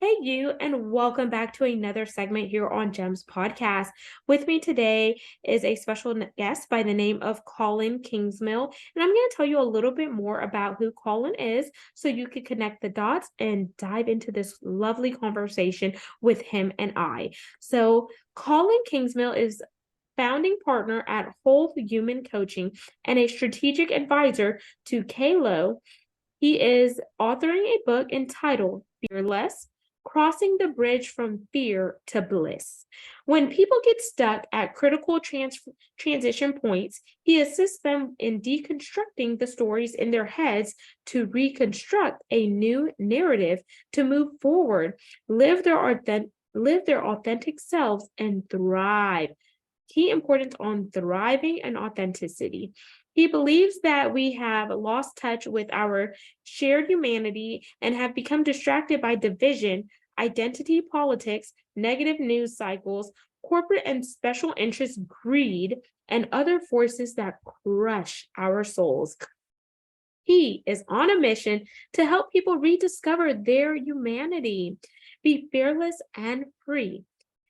Hey, you, and welcome back to another segment here on Gems Podcast. With me today is a special guest by the name of Colin Kingsmill, and I'm going to tell you a little bit more about who Colin is so you can connect the dots and dive into this lovely conversation with him and I. So, Colin Kingsmill is founding partner at Whole Human Coaching and a strategic advisor to KLO. He is authoring a book entitled Fearless: Crossing the Bridge from Fear to Bliss. When people get stuck at critical transition points, he assists them in deconstructing the stories in their heads to reconstruct a new narrative to move forward, live their authentic selves, and thrive. Key importance on thriving and authenticity. He believes that we have lost touch with our shared humanity and have become distracted by division, identity politics, negative news cycles, corporate and special interest greed, and other forces that crush our souls. He is on a mission to help people rediscover their humanity, be fearless and free,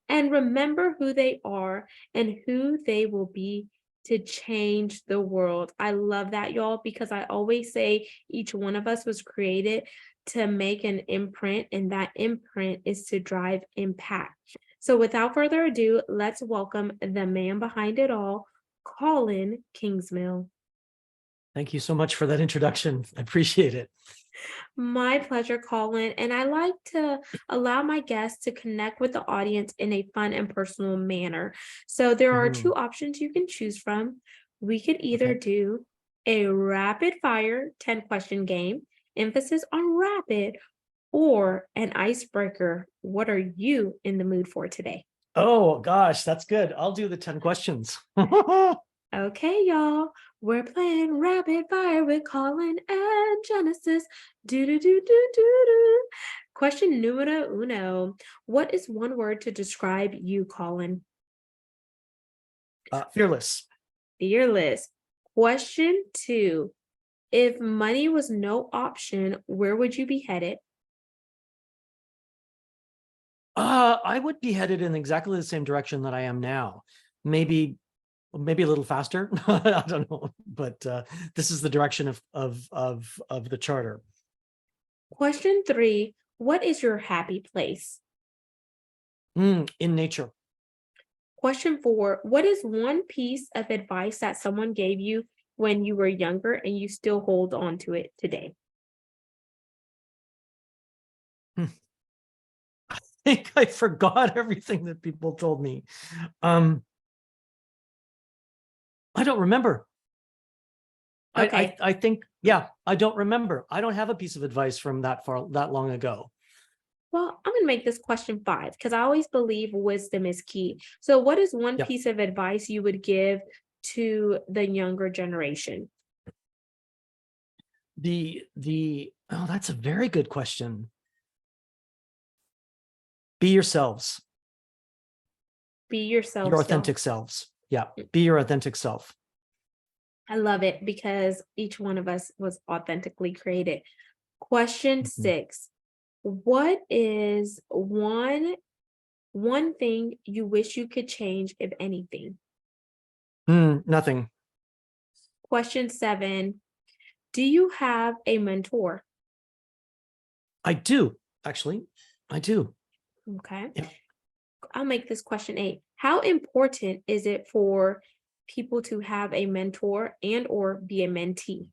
and remember who they are and who they will be to change the world. I love that, y'all, because I always say each one of us was created to make an imprint, and that imprint is to drive impact. So, without further ado, let's welcome the man behind it all, Colin Kingsmill. Thank you so much for that introduction. I appreciate it. My pleasure, Colin. And I like to allow my guests to connect with the audience in a fun and personal manner. So there are two options you can choose from. We could either do a rapid fire 10-question game, emphasis on rapid, or an icebreaker. What are you in the mood for today? Oh, gosh, that's good. I'll do the 10 questions. Okay, y'all, we're playing rapid fire with Colin and Genesis. Do do do do do do. Question numero uno. What is one word to describe you, Colin? Fearless. Fearless. Question two. If money was no option, where would you be headed? I would be headed in exactly the same direction that I am now. Maybe a little faster. I don't know, but this is the direction of the charter. Question three. What is your happy place? In nature. Question four. What is one piece of advice that someone gave you when you were younger and you still hold on to it today? I think I forgot everything that people told me. I don't remember. Okay. I think, yeah, I don't remember. I don't have a piece of advice from that long ago. Well, I'm going to make this question five because I always believe wisdom is key. So, what is one Yeah. piece of advice you would give to the younger generation? Oh, that's a very good question. Be yourselves. Be yourself. Your authentic selves. Yeah. Be your authentic self. I love it because each one of us was authentically created. Question six. What is one thing you wish you could change, if anything? Nothing. Question seven. Do you have a mentor? I do, actually. I do. Okay. Yeah. I'll make this question eight. How important is it for people to have a mentor and or be a mentee?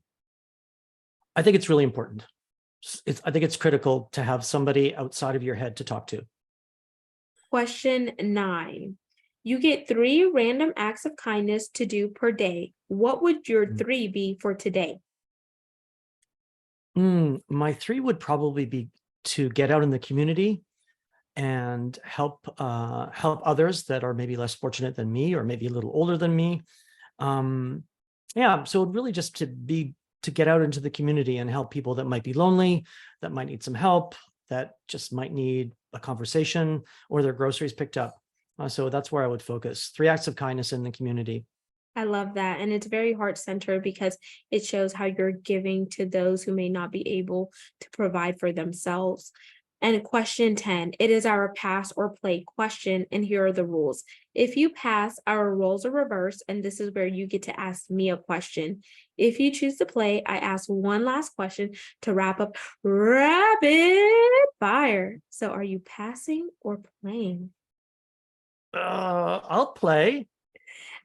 I think it's really important. I think it's critical to have somebody outside of your head to talk to. Question nine. You get 3 random acts of kindness to do per day. What would your 3 be for today? My 3 would probably be to get out in the community and help others that are maybe less fortunate than me or maybe a little older than me. Yeah, so really just to get out into the community and help people that might be lonely, that might need some help, that just might need a conversation or their groceries picked up. So that's where I would focus. 3 acts of kindness in the community. I love that. And it's very heart-centered because it shows how you're giving to those who may not be able to provide for themselves. And question 10, it is our pass or play question, and here are the rules. If you pass, our roles are reversed, and this is where you get to ask me a question. If you choose to play, I ask one last question to wrap up rapid fire. So are you passing or playing? I'll play.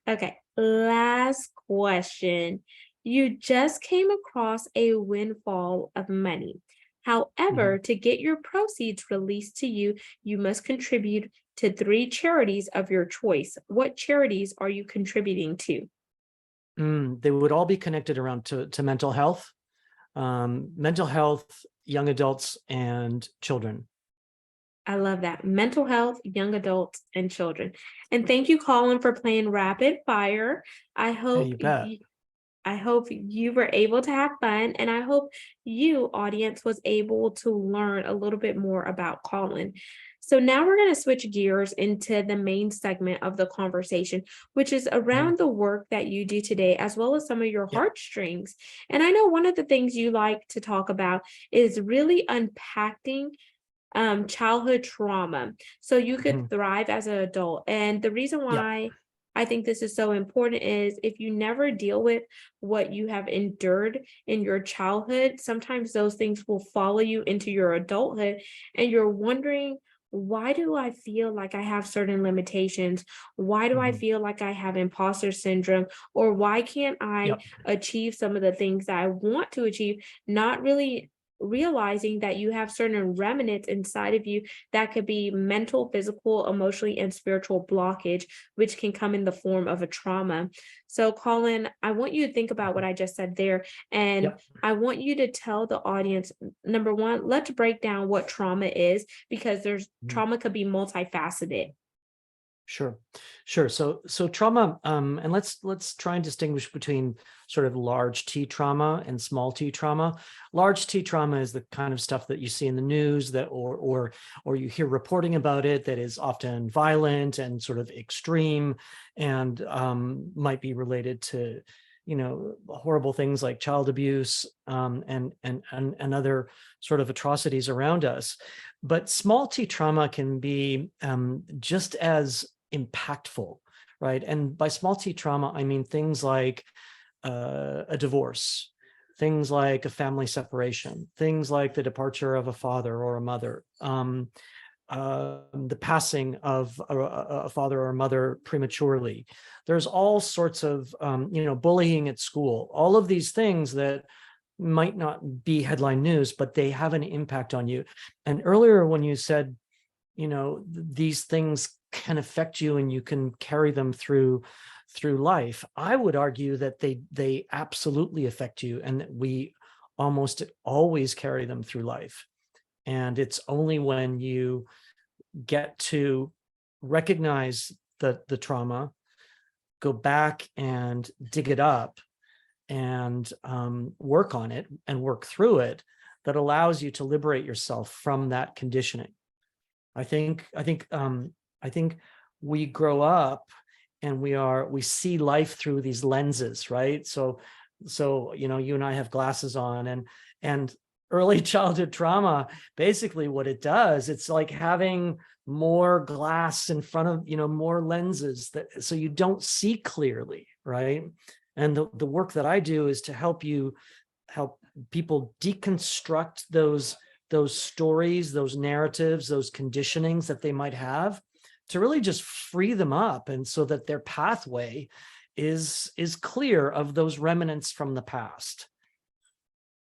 Okay, last question. You just came across a windfall of money. However, Mhm. to get your proceeds released to you, you must contribute to three charities of your choice. What charities are you contributing to? They would all be connected around to mental health, young adults, and children. I love that. Mental health, young adults, and children. And thank you, Colin, for playing rapid fire. I Hey, hope you bet. I hope you were able to have fun, and I hope you, audience, was able to learn a little bit more about Colin. So now we're going to switch gears into the main segment of the conversation, which is Mhm. around the work that you do today, as well as some of your Yep. heartstrings. And I know one of the things you like to talk about is really unpacking childhood trauma so you could Mhm. thrive as an adult. And the reason Yep. why I think this is so important is if you never deal with what you have endured in your childhood, sometimes those things will follow you into your adulthood, and you're wondering, why do I feel like I have certain limitations? Why do I Mhm. feel like I have imposter syndrome? Or why can't I Yep. achieve some of the things that I want to achieve? Not really realizing that you have certain remnants inside of you that could be mental, physical, emotionally, and spiritual blockage, which can come in the form of a trauma. So, Colin, I want you to think about what Mhm. I just said there. And Yep. I want you to tell the audience, number one, let's break down what trauma is, because there's Mhm. trauma could be multifaceted. Sure, sure. So trauma, and let's try and distinguish between sort of large T trauma and small T trauma. Large T trauma is the kind of stuff that you see in the news that or you hear reporting about it that is often violent and sort of extreme, and might be related to, horrible things like child abuse, and other sort of atrocities around us. But small T trauma can be just as impactful, right? And by small T trauma, I mean things like a divorce, things like a family separation, things like the departure of a father or a mother, the passing of a father or a mother prematurely. There's all sorts of, bullying at school, all of these things that might not be headline news, but they have an impact on you. And earlier when you said, these things can affect you and you can carry them through life, I would argue that they absolutely affect you, and that we almost always carry them through life. And it's only when you get to recognize the trauma, go back and dig it up, and work on it and work through it, that allows you to liberate yourself from that conditioning. I think we grow up and we see life through these lenses, right? So you and I have glasses on, and early childhood trauma, basically what it does, it's like having more glass in front of, more lenses, that so you don't see clearly, right? And the work that I do is to help people deconstruct those stories, those narratives, those conditionings that they might have, to really just free them up, and so that their pathway is clear of those remnants from the past.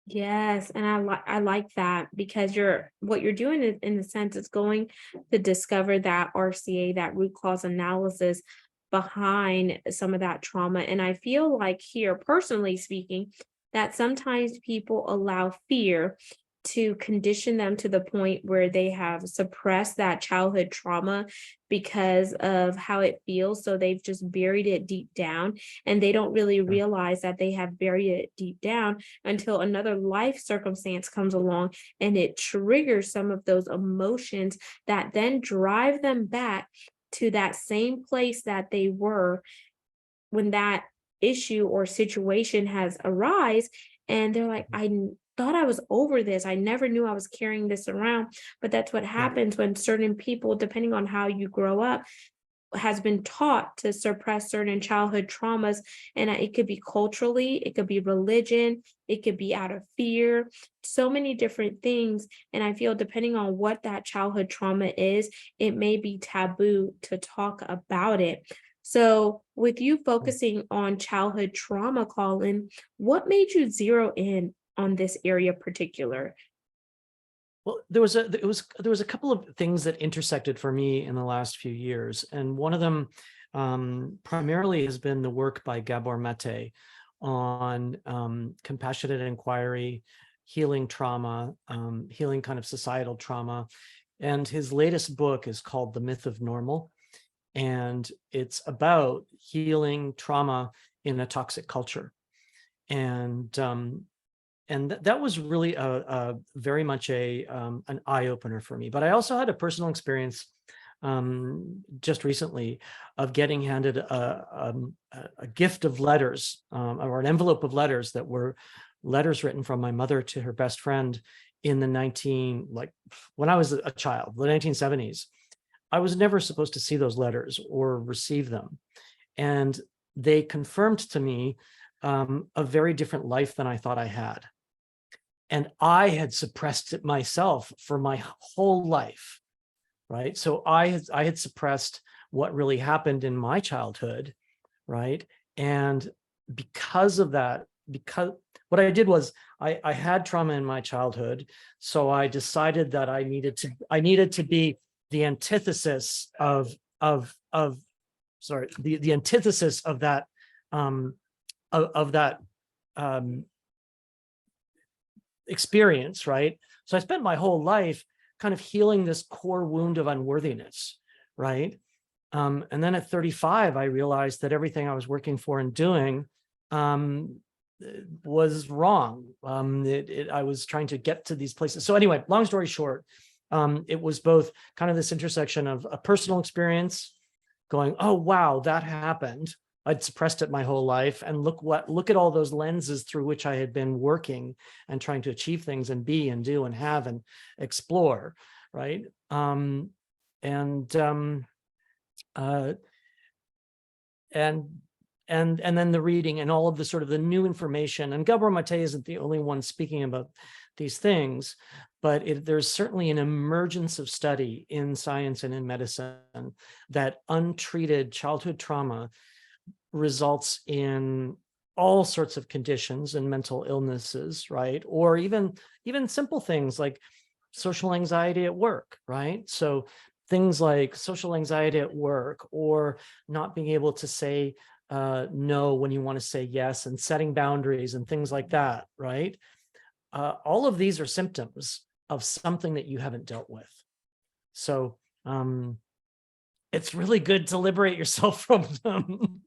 Yes, and I like that, because what you're doing is, in a sense, it's going to discover that RCA, that root cause analysis behind some of that trauma. And I feel like here, personally speaking, that sometimes people allow fear to condition them to the point where they have suppressed that childhood trauma because of how it feels. So they've just buried it deep down, and they don't really Yeah. realize that they have buried it deep down until another life circumstance comes along and it triggers some of those emotions that then drive them back to that same place that they were when that issue or situation has arise. And they're like, I thought I was over this. I never knew I was carrying this around. But that's what Yeah. happens when certain people, depending on how you grow up, has been taught to suppress certain childhood traumas. And it could be culturally, it could be religion, it could be out of fear, so many different things. And I feel depending on what that childhood trauma is, it may be taboo to talk about it. So, with you focusing on childhood trauma, Colin, what made you zero in on this area particular? Well, there was a couple of things that intersected for me in the last few years, and one of them primarily has been the work by Gabor Mate on compassionate inquiry, healing trauma, healing kind of societal trauma. And his latest book is called The Myth of Normal, and it's about healing trauma in a toxic culture. And that was really a very much an eye opener for me. But I also had a personal experience just recently of getting handed a gift of letters, or an envelope of letters that were letters written from my mother to her best friend in when I was a child, the 1970s. I was never supposed to see those letters or receive them, and they confirmed to me a very different life than I thought I had. And I had suppressed it myself for my whole life, right? So I had suppressed what really happened in my childhood, right? And because of that, because what I did was I had trauma in my childhood, so I decided that I needed to be the antithesis of the antithesis of that of that experience, right? So I spent my whole life kind of healing this core wound of unworthiness, right? And then at 35, I realized that everything I was working for and doing was wrong. I was trying to get to these places. So anyway, long story short, it was both kind of this intersection of a personal experience going, oh, wow, that happened. I'd suppressed it my whole life. And look at all those lenses through which I had been working and trying to achieve things and be and do and have and explore, right? And then the reading and all of the sort of the new information. And Gabor Mate isn't the only one speaking about these things, but there's certainly an emergence of study in science and in medicine that untreated childhood trauma results in all sorts of conditions and mental illnesses, right? Or even simple things like social anxiety at work, right? So things like social anxiety at work, or not being able to say no when you want to say yes, and setting boundaries and things like that, right? All of these are symptoms of something that you haven't dealt with. So it's really good to liberate yourself from them.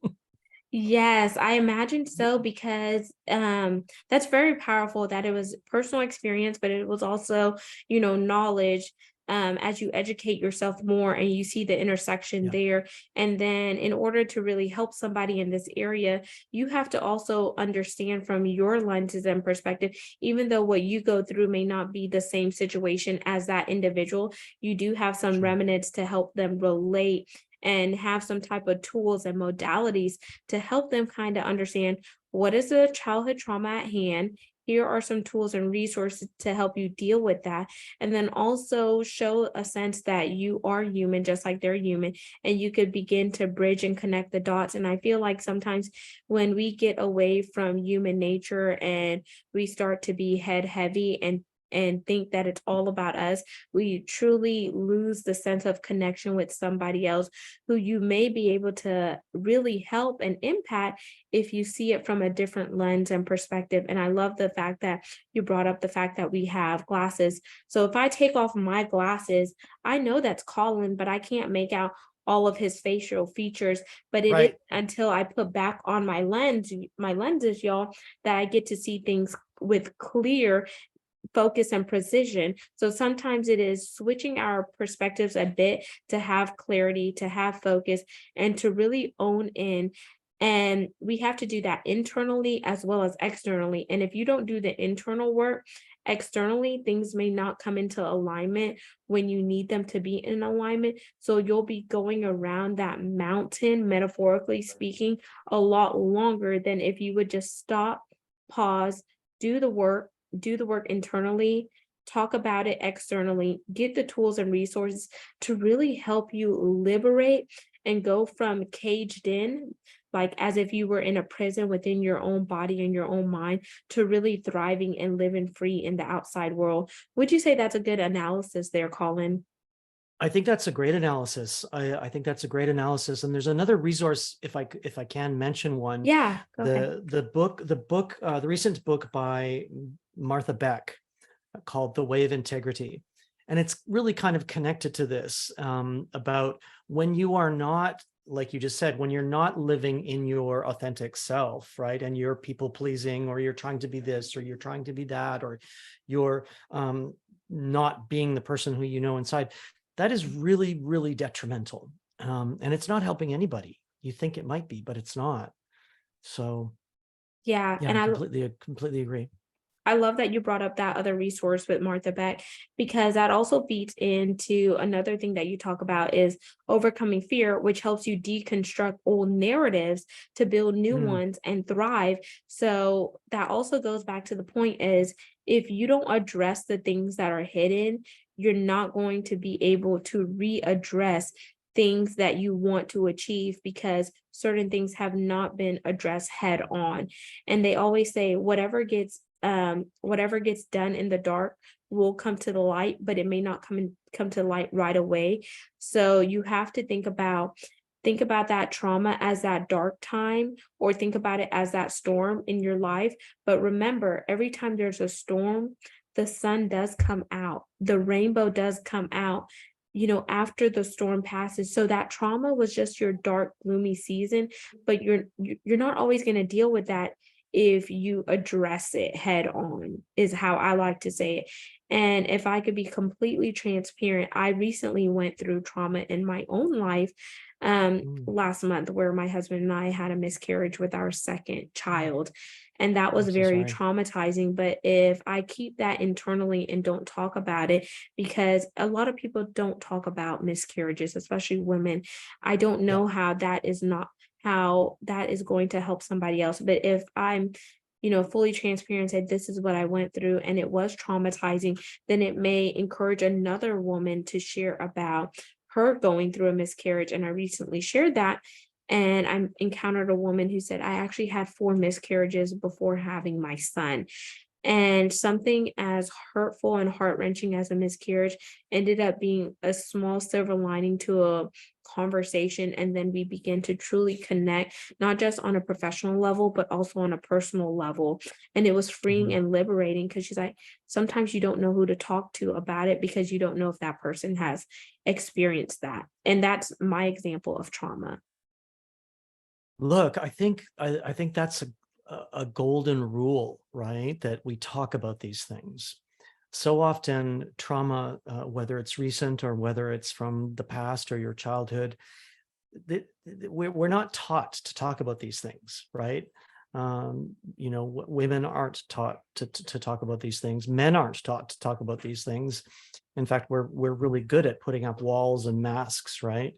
Yes, I imagine so because that's very powerful that it was personal experience, but it was also, knowledge as you educate yourself more and you see the intersection Yeah, there. And then in order to really help somebody in this area, you have to also understand from your lenses and perspective, even though what you go through may not be the same situation as that individual, you do have some sure. remnants to help them relate and have some type of tools and modalities to help them kind of understand what is the childhood trauma at hand. Here are some tools and resources to help you deal with that. And then also show a sense that you are human, just like they're human, and you could begin to bridge and connect the dots. And I feel like sometimes when we get away from human nature and we start to be head heavy and think that it's all about us, we truly lose the sense of connection with somebody else who you may be able to really help and impact if you see it from a different lens and perspective. And I love the fact that you brought up the fact that we have glasses. So if I take off my glasses, I know that's Colin, but I can't make out all of his facial features. But it is Right. until I put back on my lenses, y'all, that I get to see things with clear focus and precision. So sometimes it is switching our perspectives a bit to have clarity, to have focus, and to really own in And we have to do that internally as well as externally. And if you don't do the internal work, externally, things may not come into alignment when you need them to be in alignment. So you'll be going around that mountain, metaphorically speaking, a lot longer than if you would just stop, pause, do the work, do the work internally, talk about it externally, get the tools and resources to really help you liberate and go from caged in, like as if you were in a prison within your own body and your own mind, to really thriving and living free in the outside world. Would you say that's a good analysis there, Colin? I think that's a great analysis. I think that's a great analysis. And there's another resource, if I can mention one, Yeah, go ahead. the recent book by Martha Beck called The Way of Integrity. And it's really kind of connected to this, about when you are not, like you just said, when you're not living in your authentic self, right? And you're people pleasing, or you're trying to be this, or you're trying to be that, or you're not being the person who you know inside, that is really, really detrimental. And it's not helping anybody. You think it might be, but it's not. So Yeah, yeah, and completely agree. I love that you brought up that other resource with Martha Beck, because that also feeds into another thing that you talk about is overcoming fear, which helps you deconstruct old narratives to build new Mm, ones and thrive. So that also goes back to the point is, if you don't address the things that are hidden, you're not going to be able to readdress things that you want to achieve, because certain things have not been addressed head on. And they always say whatever gets done in the dark will come to the light, but it may not come to light right away. So you have to think about that trauma as that dark time, or think about it as that storm in your life. But remember, every time there's a storm, the sun does come out, the rainbow does come out, after the storm passes. So that trauma was just your dark, gloomy season, but you're not always going to deal with that if you address it head on, is how I like to say it. And if I could be completely transparent, I recently went through trauma in my own life mm, last month, where my husband and I had a miscarriage with our second child. And that was I'm so very sorry. traumatizing. But if I keep that internally and don't talk about it, because a lot of people don't talk about miscarriages, especially women, I don't Yeah. know how that is going to help somebody else. But if I'm, fully transparent, said this is what I went through and it was traumatizing, then it may encourage another woman to share about her going through a miscarriage. And I recently shared that. And I encountered a woman who said, I actually had 4 miscarriages before having my son. And something as hurtful and heart-wrenching as a miscarriage ended up being a small silver lining to a conversation. And then we begin to truly connect, not just on a professional level, but also on a personal level. And it was freeing Mhm. and liberating, because she's like, sometimes you don't know who to talk to about it, because you don't know if that person has experienced that. And that's my example of trauma. Look, I think that's a golden rule, right? That we talk about these things. So often trauma, whether it's recent or whether it's from the past or your childhood, we're not taught to talk about these things, right? Women aren't taught to talk about these things. Men aren't taught to talk about these things. In fact, we're really good at putting up walls and masks, right?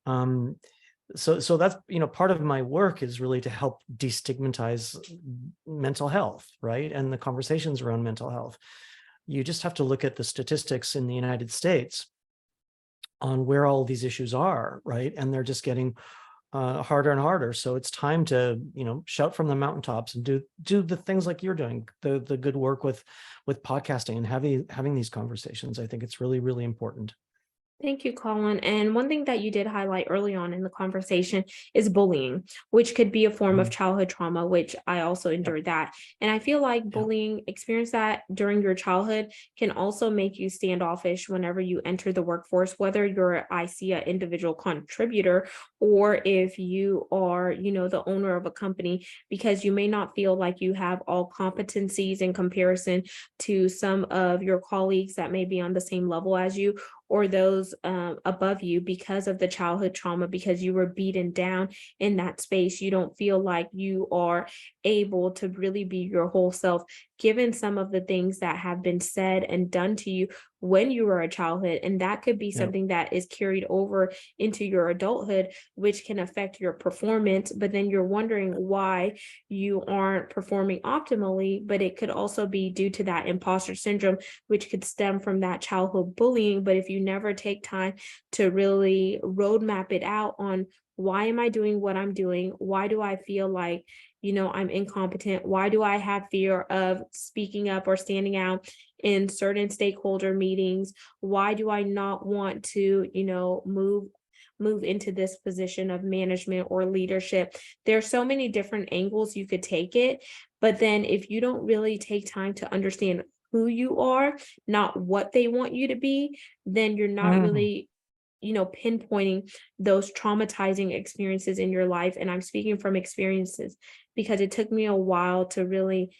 Um, so that's, part of my work is really to help destigmatize mental health, right? And the conversations around mental health. You just have to look at the statistics in the United States on where all these issues are, right? And they're just getting harder and harder. So it's time to, shout from the mountaintops and do the things like you're doing, the good work with podcasting and having these conversations. I think it's really, really important. Thank you, Colin. And one thing that you did highlight early on in the conversation is bullying, which could be a form of Mhm. childhood trauma, which I also Yep. endured that. And I feel like Yeah. bullying, experience that during your childhood, can also make you standoffish whenever you enter the workforce, whether you're, I see, an individual contributor, or if you are, the owner of a company, because you may not feel like you have all competencies in comparison to some of your colleagues that may be on the same level as you, or those above you because of the childhood trauma, because you were beaten down in that space. You don't feel like you are able to really be your whole self, given some of the things that have been said and done to you when you were a childhood. And that could be Yeah. something that is carried over into your adulthood, which can affect your performance. But then you're wondering why you aren't performing optimally. But it could also be due to that imposter syndrome, which could stem from that childhood bullying. But if you never take time to really roadmap it out on, why am I doing what I'm doing? Why do I feel like, I'm incompetent? Why do I have fear of speaking up or standing out in certain stakeholder meetings? Why do I not want to, move into this position of management or leadership? There are so many different angles you could take it, but then if you don't really take time to understand who you are, not what they want you to be, then you're not Mhm. really, pinpointing those traumatizing experiences in your life. And I'm speaking from experiences because it took me a while to really,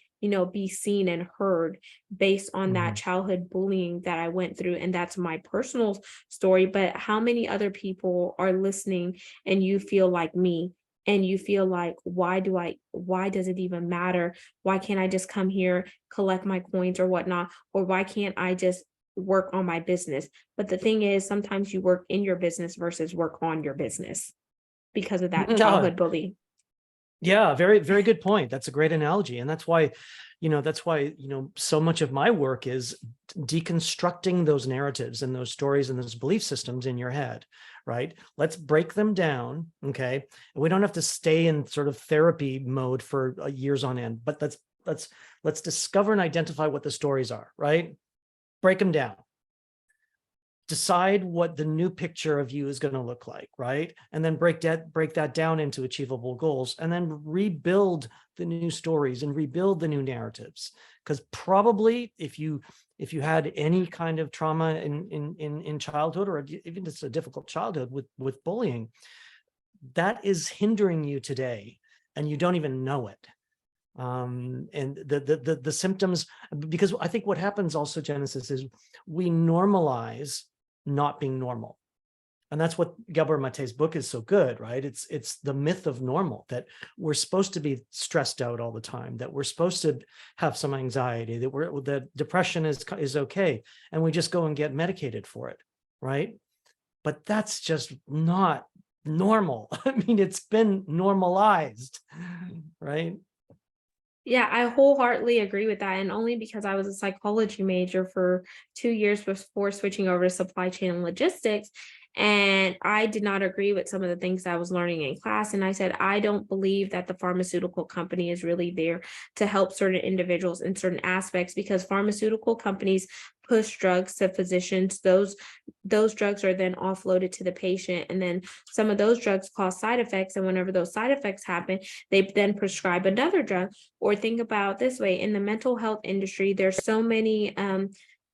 be seen and heard based on that Mhm. childhood bullying that I went through. And that's my personal story. But how many other people are listening and you feel like me? And you feel like, why does it even matter? Why can't I just come here, collect my coins or whatnot? Or why can't I just work on my business? But the thing is, sometimes you work in your business versus work on your business because of that No, childhood bullying. yeah, very, very good point. That's a great analogy. And that's why, so much of my work is deconstructing those narratives and those stories and those belief systems in your head, right? Let's break them down. Okay. And we don't have to stay in sort of therapy mode for years on end, but let's discover and identify what the stories are, right? Break them down. Decide what the new picture of you is going to look like, right? And then break that down into achievable goals, and then rebuild the new stories and rebuild the new narratives. Because probably if you had any kind of trauma in childhood, or even just a difficult childhood with bullying, that is hindering you today, and you don't even know it. And the symptoms, because I think what happens also, Genesis, is we normalize not being normal. And that's what Gabor Mate's book is so good, right? It's the myth of normal, that we're supposed to be stressed out all the time, that we're supposed to have some anxiety, that depression is okay, and we just go and get medicated for it, right? But that's just not normal. I mean, it's been normalized, right? Yeah, I wholeheartedly agree with that. And only because I was a psychology major for 2 years before switching over to supply chain and logistics. And I did not agree with some of the things I was learning in class. And I said, I don't believe that the pharmaceutical company is really there to help certain individuals in certain aspects, because pharmaceutical companies push drugs to physicians. Those drugs are then offloaded to the patient. And then some of those drugs cause side effects. And whenever those side effects happen, they then prescribe another drug. Or think about this way, in the mental health industry, there's so many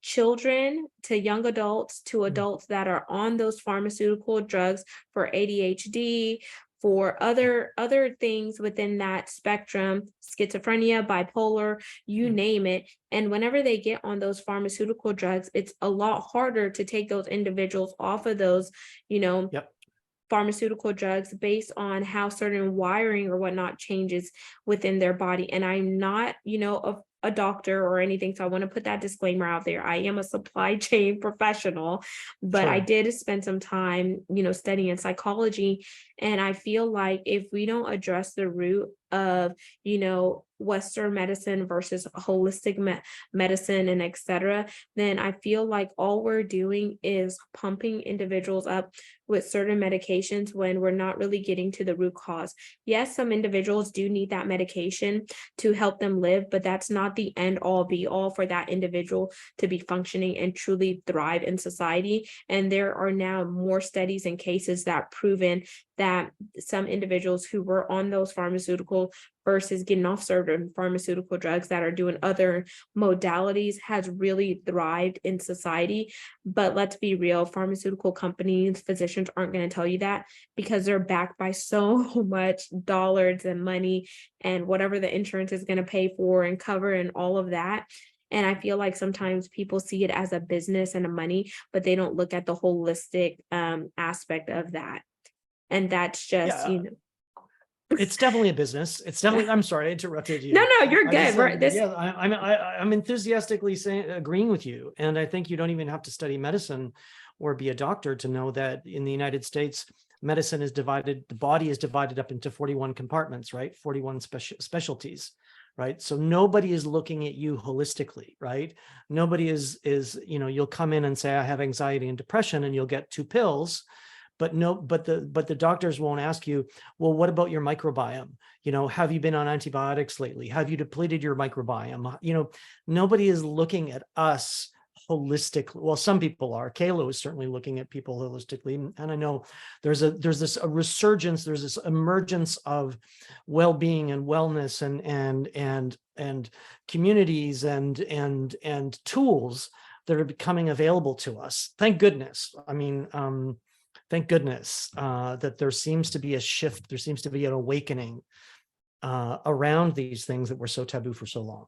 children to young adults to adults that are on those pharmaceutical drugs for ADHD, for other things within that spectrum, schizophrenia, bipolar, you name it. And whenever they get on those pharmaceutical drugs, it's a lot harder to take those individuals off of those, you know, Yep. pharmaceutical drugs, based on how certain wiring or whatnot changes within their body. And I'm not, a doctor or anything. So I want to put that disclaimer out there. I am a supply chain professional, but I Sure. did spend some time, studying psychology. And I feel like if we don't address the root of, Western medicine versus holistic medicine and etc., then I feel like all we're doing is pumping individuals up with certain medications when we're not really getting to the root cause. Yes, some individuals do need that medication to help them live, but that's not the end all be all for that individual to be functioning and truly thrive in society. And there are now more studies and cases that proven that some individuals who were on those pharmaceutical versus getting off certain pharmaceutical drugs that are doing other modalities has really thrived in society. But let's be real, pharmaceutical companies, physicians aren't going to tell you that, because they're backed by so much dollars and money and whatever the insurance is going to pay for and cover and all of that. And I feel like sometimes people see it as a business and a money, but they don't look at the holistic aspect of that. And that's just, Yeah, it's definitely a business. It's definitely, I'm sorry, I interrupted no, you. no, you're I just good. said, yeah, I'm enthusiastically agreeing with you. And I think you don't even have to study medicine or be a doctor to know that in the United States, medicine is divided, the body is divided up into 41 compartments, right? 41 specialties, right? So nobody is looking at you holistically, right? Nobody is, you'll come in and say, I have anxiety and depression, and you'll get 2 pills. But the doctors won't ask you, well, what about your microbiome? Have you been on antibiotics lately? Have you depleted your microbiome? Nobody is looking at us holistically. Well, some people are. Kayla is certainly looking at people holistically, and I know there's this resurgence, there's this emergence of well-being and wellness and communities and tools that are becoming available to us. Thank goodness. I mean, thank goodness that there seems to be a shift. There seems to be an awakening around these things that were so taboo for so long.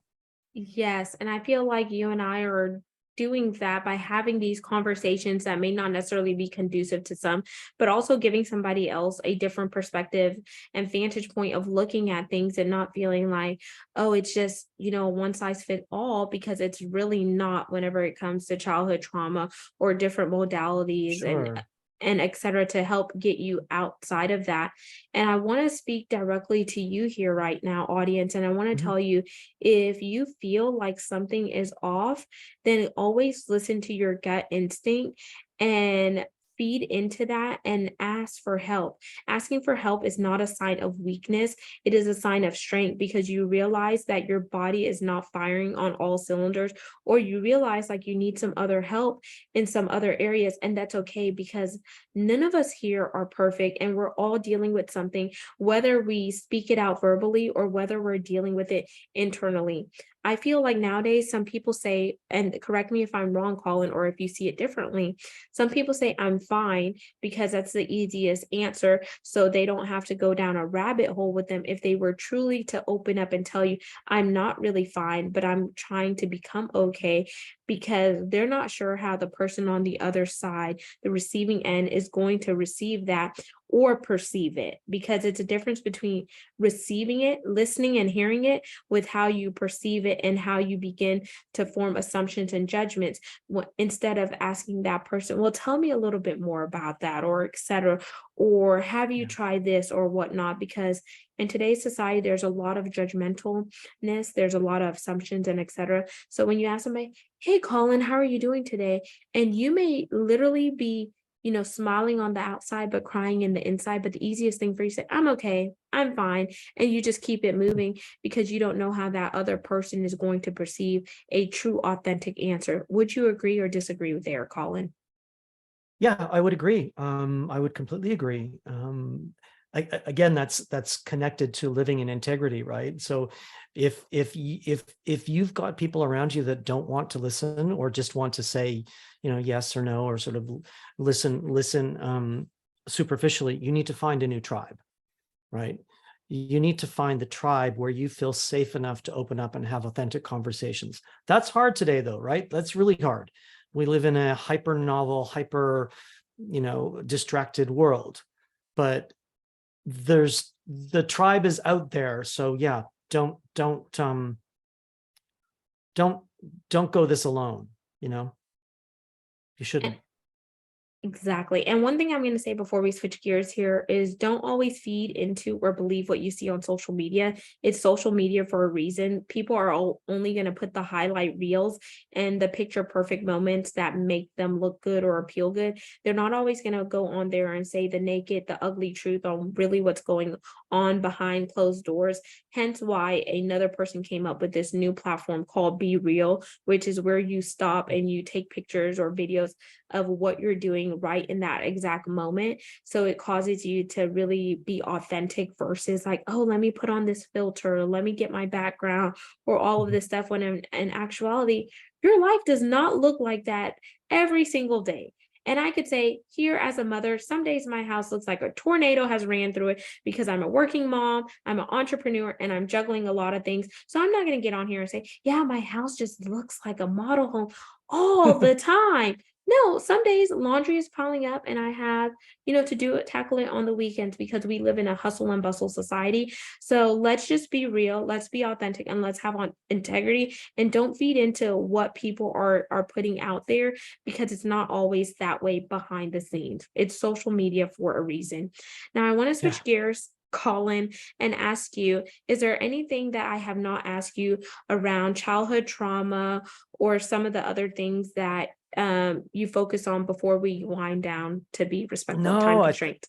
Yes, and I feel like you and I are doing that by having these conversations that may not necessarily be conducive to some, but also giving somebody else a different perspective and vantage point of looking at things and not feeling like, oh, it's just, one size fit all, because it's really not whenever it comes to childhood trauma or different modalities Sure. and et cetera, to help get you outside of that. And I want to speak directly to you here right now, audience. And I want to Mhm. tell you, if you feel like something is off, then always listen to your gut instinct and feed into that and ask for help. Asking for help is not a sign of weakness, it is a sign of strength, because you realize that your body is not firing on all cylinders, or you realize like you need some other help in some other areas. And that's okay, because none of us here are perfect, and we're all dealing with something, whether we speak it out verbally or whether we're dealing with it internally. I feel like nowadays some people say, and correct me if I'm wrong, Colin, or if you see it differently, some people say I'm fine because that's the easiest answer. So they don't have to go down a rabbit hole with them. If they were truly to open up and tell you, I'm not really fine, but I'm trying to become okay, because they're not sure how the person on the other side, the receiving end, is going to receive that or perceive it, because it's a difference between receiving it, listening and hearing it, with how you perceive it and how you begin to form assumptions and judgments, instead of asking that person, well, tell me a little bit more about that, or etc., or have you Yeah. tried this or whatnot. Because in today's society, there's a lot of judgmentalness, there's a lot of assumptions and etc. So when you ask somebody, hey, Colin, how are you doing today? And you may literally be, smiling on the outside, but crying in the inside. But the easiest thing for you to say, I'm okay, I'm fine. And you just keep it moving, because you don't know how that other person is going to perceive a true, authentic answer. Would you agree or disagree with there, Colin? Yeah, I would agree. I would completely agree. Again, that's connected to living in integrity, right? So, if you've got people around you that don't want to listen, or just want to say, yes or no, or sort of listen superficially, you need to find a new tribe, right? You need to find the tribe where you feel safe enough to open up and have authentic conversations. That's hard today, though, right? That's really hard. We live in a hyper novel, hyper, distracted world, but the tribe is out there. So yeah, don't don't go this alone. You shouldn't. Exactly. And one thing I'm going to say before we switch gears here is, don't always feed into or believe what you see on social media. It's social media for a reason. People are only going to put the highlight reels and the picture perfect moments that make them look good or appeal good. They're not always going to go on there and say the naked, the ugly truth on really what's going on behind closed doors. Hence why another person came up with this new platform called Be Real, which is where you stop and you take pictures or videos of what you're doing right in that exact moment. So it causes you to really be authentic, versus like, oh, let me put on this filter, let me get my background, or all of Mhm. this stuff, when in actuality, your life does not look like that every single day. And I could say, here as a mother, some days my house looks like a tornado has ran through it because I'm a working mom, I'm an entrepreneur, and I'm juggling a lot of things. So I'm not going to get on here and say, yeah, my house just looks like a model home all the time. No, some days laundry is piling up and I have, to do it, tackle it on the weekends because we live in a hustle and bustle society. So let's just be real, let's be authentic, and let's have on integrity, and don't feed into what people are putting out there, because it's not always that way behind the scenes. It's social media for a reason. Now I want to Yeah. switch gears, Colin, and ask you, is there anything that I have not asked you around childhood trauma or some of the other things that you focus on before we wind down to be respectful of time No, constraints?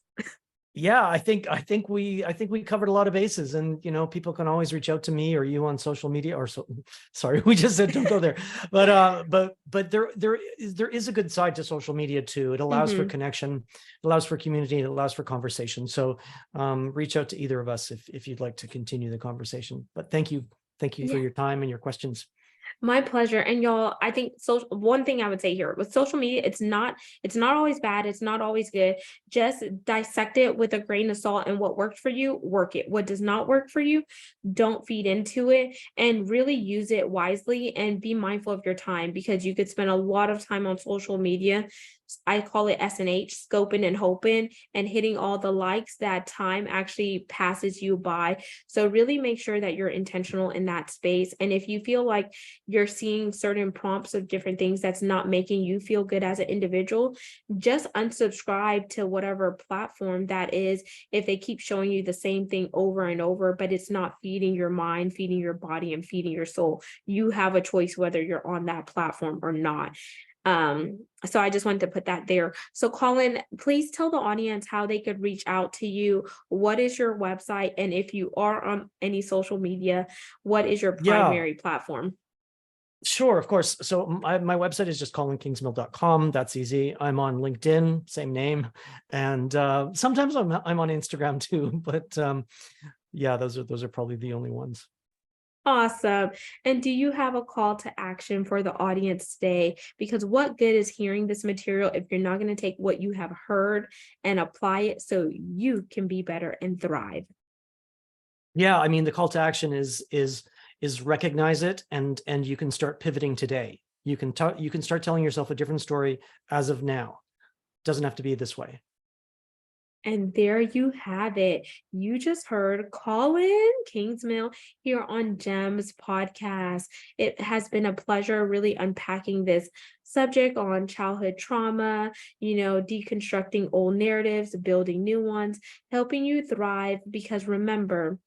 yeah, I think we covered a lot of bases, and people can always reach out to me or you on social media, or so. Sorry, we just said don't go there, but there is a good side to social media too. It allows for Mhm. connection, it allows for community, it allows for conversation. So reach out to either of us if you'd like to continue the conversation. But thank you for Yeah. your time and your questions. My pleasure. And y'all, I think social one thing I would say here with social media, it's not always bad, it's not always good. Just dissect it with a grain of salt, and what works for you, work it. What does not work for you, don't feed into it, and really use it wisely, and be mindful of your time, because you could spend a lot of time on social media. I call it S&H, scoping and hoping and hitting all the likes. That time actually passes you by. So really make sure that you're intentional in that space. And if you feel like you're seeing certain prompts of different things that's not making you feel good as an individual, just unsubscribe to whatever platform that is. If they keep showing you the same thing over and over, but it's not feeding your mind, feeding your body, and feeding your soul, you have a choice whether you're on that platform or not. So I just wanted to put that there. So Colin, please tell the audience how they could reach out to you. What is your website? And if you are on any social media, what is your Yeah, primary platform? sure, of course. So my website is just colinkingsmill.com. That's easy. I'm on LinkedIn, same name. And sometimes I'm on Instagram too, but yeah, those are probably the only ones. Awesome. And do you have a call to action for the audience today? Because what good is hearing this material if you're not going to take what you have heard and apply it so you can be better and thrive? Yeah, I mean, the call to action is recognize it, and you can start pivoting today. You can start telling yourself a different story as of now. Doesn't have to be this way. And there you have it. You just heard Colin Kingsmill here on Gems podcast. It has been a pleasure really unpacking this subject on childhood trauma, deconstructing old narratives, building new ones, helping you thrive. Because remember,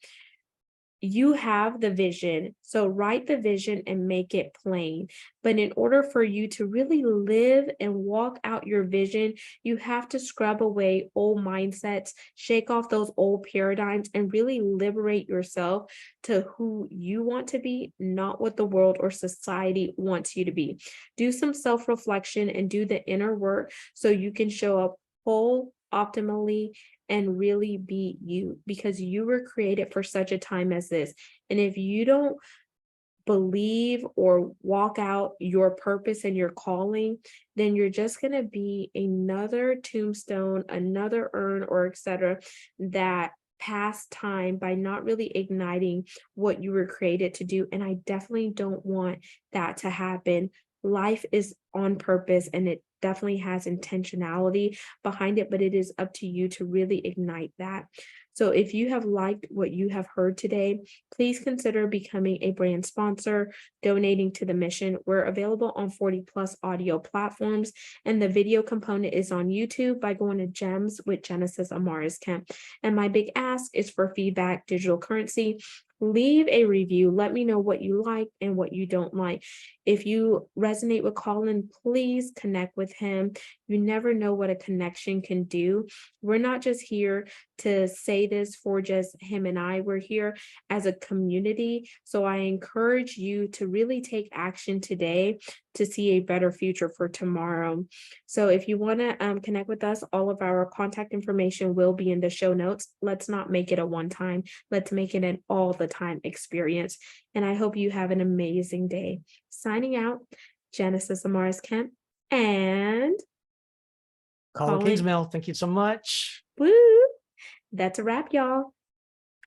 you have the vision. So write the vision and make it plain. But in order for you to really live and walk out your vision, you have to scrub away old mindsets, shake off those old paradigms, and really liberate yourself to who you want to be, not what the world or society wants you to be. Do some self reflection and do the inner work so you can show up whole, optimally, and really be you, because you were created for such a time as this. And if you don't believe or walk out your purpose and your calling, then you're just going to be another tombstone, another urn, or etc. that past time by not really igniting what you were created to do. And I definitely don't want that to happen. Life is on purpose, and it definitely has intentionality behind it, but it is up to you to really ignite that. So if you have liked what you have heard today, please consider becoming a brand sponsor, donating to the mission. We're available on 40 plus audio platforms, and the video component is on YouTube by going to Gems with Genesis Amaris Kemp. And my big ask is for feedback, digital currency. Leave a review. Let me know what you like and what you don't like. If you resonate with Colin, please connect with him. You never know what a connection can do. We're not just here to say this for just him and I. We're here as a community. So I encourage you to really take action today to see a better future for tomorrow. So if you want to connect with us, all of our contact information will be in the show notes. Let's not make it a one time. Let's make it an all the time experience. And I hope you have an amazing day. Signing out, Genesis Amaris Kemp, and Colin Colin. Kingsmill, thank you so much. Woo! That's a wrap, y'all.